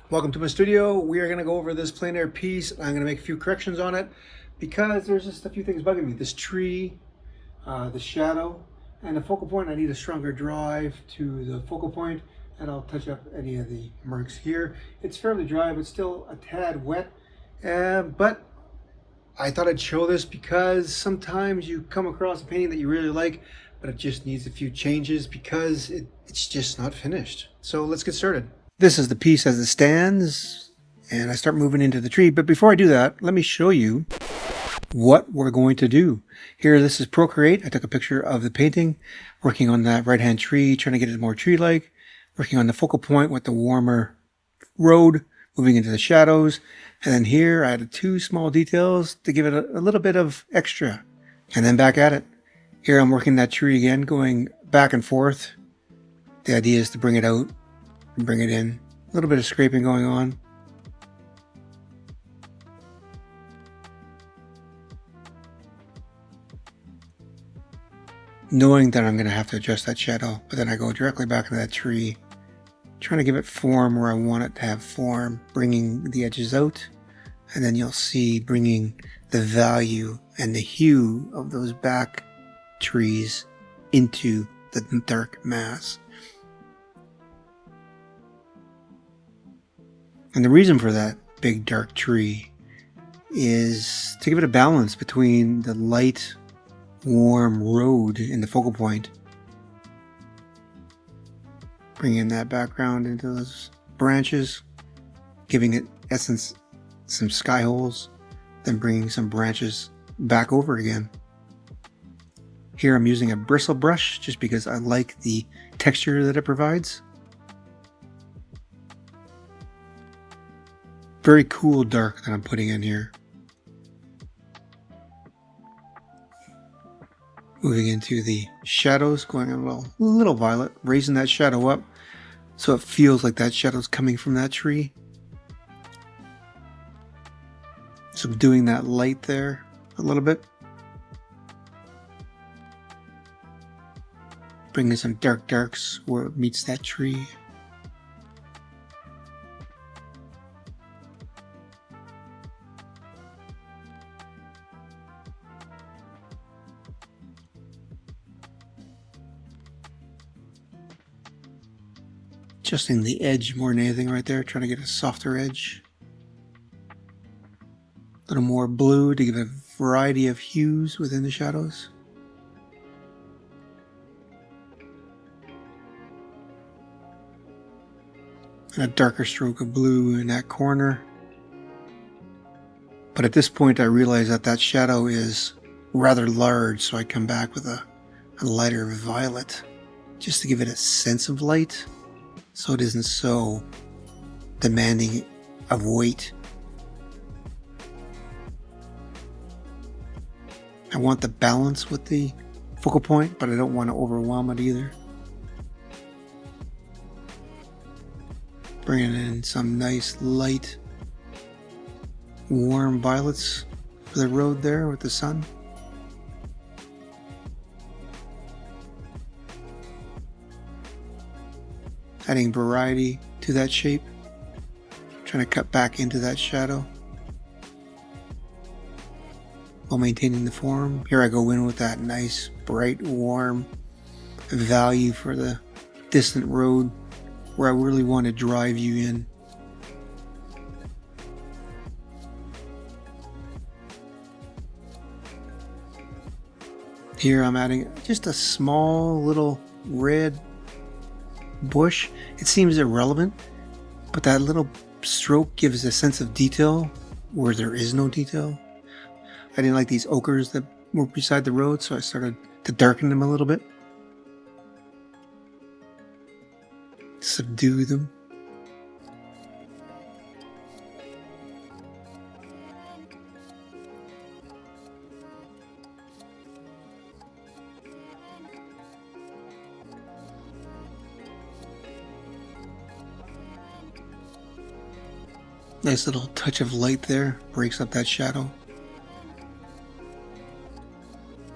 Welcome to my studio. We are going to go over this plein air piece. I'm going to make a few corrections on it because there's just a few things bugging me. This tree, the shadow, and the focal point. I need a stronger drive to the focal point, and I'll touch up any of the marks here. It's fairly dry, but still a tad wet. But I thought I'd show this because sometimes you come across a painting that you really like, but it just needs a few changes because it's just not finished. So let's get started. This is the piece as it stands, and I start moving into the tree. But before I do that, let me show you what we're going to do. Here, this is Procreate. I took a picture of the painting, working on that right-hand tree, trying to get it more tree-like, working on the focal point with the warmer road, moving into the shadows. And then here, I added two small details to give it a little bit of extra. And then back at it. Here, I'm working that tree again, going back and forth. The idea is to bring it out and bring it in. A little bit of scraping going on. Knowing that I'm going to have to adjust that shadow, but then I go directly back into that tree, trying to give it form where I want it to have form, bringing the edges out, and then you'll see bringing the value and the hue of those back trees into the dark mass. And the reason for that big dark tree is to give it a balance between the light, warm road in the focal point. Bringing that background into those branches, giving it essence, some sky holes, then bringing some branches back over again. Here I'm using a bristle brush just because I like the texture that it provides. Very cool dark that I'm putting in here. Moving into the shadows, going a little violet, raising that shadow up so it feels like that shadow's coming from that tree. Subduing that light there a little bit. Bringing some darks where it meets that tree. Adjusting the edge more than anything right there, trying to get a softer edge. A little more blue to give a variety of hues within the shadows. And a darker stroke of blue in that corner. But at this point I realize that that shadow is rather large, so I come back with a lighter violet just to give it a sense of light, so it isn't so demanding of weight. I want the balance with the focal point, but I don't want to overwhelm it either. Bringing in some nice light, warm violets for the road there with the sun. Adding variety to that shape. Trying to cut back into that shadow while maintaining the form. Here I go in with that nice, bright, warm value for the distant road where I really want to drive you in. Here I'm adding just a small little red bush. It seems irrelevant, but that little stroke gives a sense of detail where there is no detail. I didn't like these ochres that were beside the road, so I started to darken them a little bit. Subdue them. Nice little touch of light there, breaks up that shadow.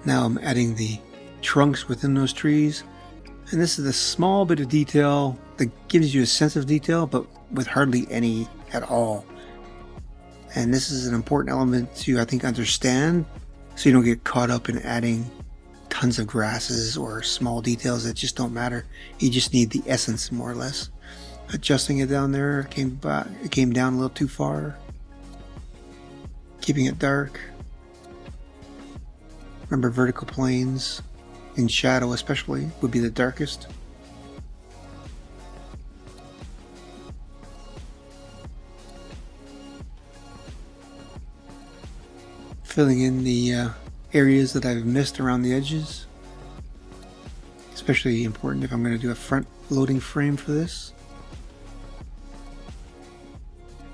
Now I'm adding the trunks within those trees And this is the small bit of detail that gives you a sense of detail, but with hardly any at all. And this is an important element to, I think, understand, so you don't get caught up in adding tons of grasses or small details that just don't matter. You just need the essence, more or less. Adjusting it down there, it came down a little too far. Keeping it dark. Remember, vertical planes, in shadow especially, would be the darkest. Filling in the areas that I've missed around the edges. Especially important if I'm going to do a front loading frame for this.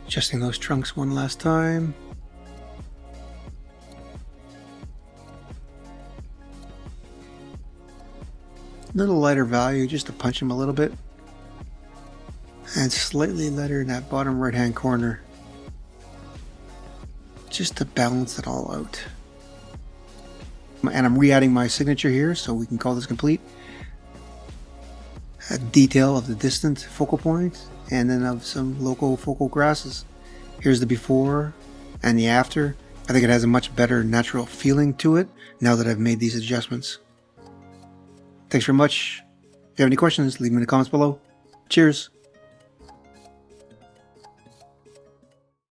Adjusting those trunks one last time. Little lighter value just to punch them a little bit. And slightly lighter in that bottom right hand corner. Just to balance it all out. And I'm re-adding my signature here, so we can call this complete. A detail of the distant focal point, and then of some local focal grasses. Here's the before and the after. I think it has a much better natural feeling to it now that I've made these adjustments. Thanks very much. If you have any questions, leave them in the comments below. Cheers.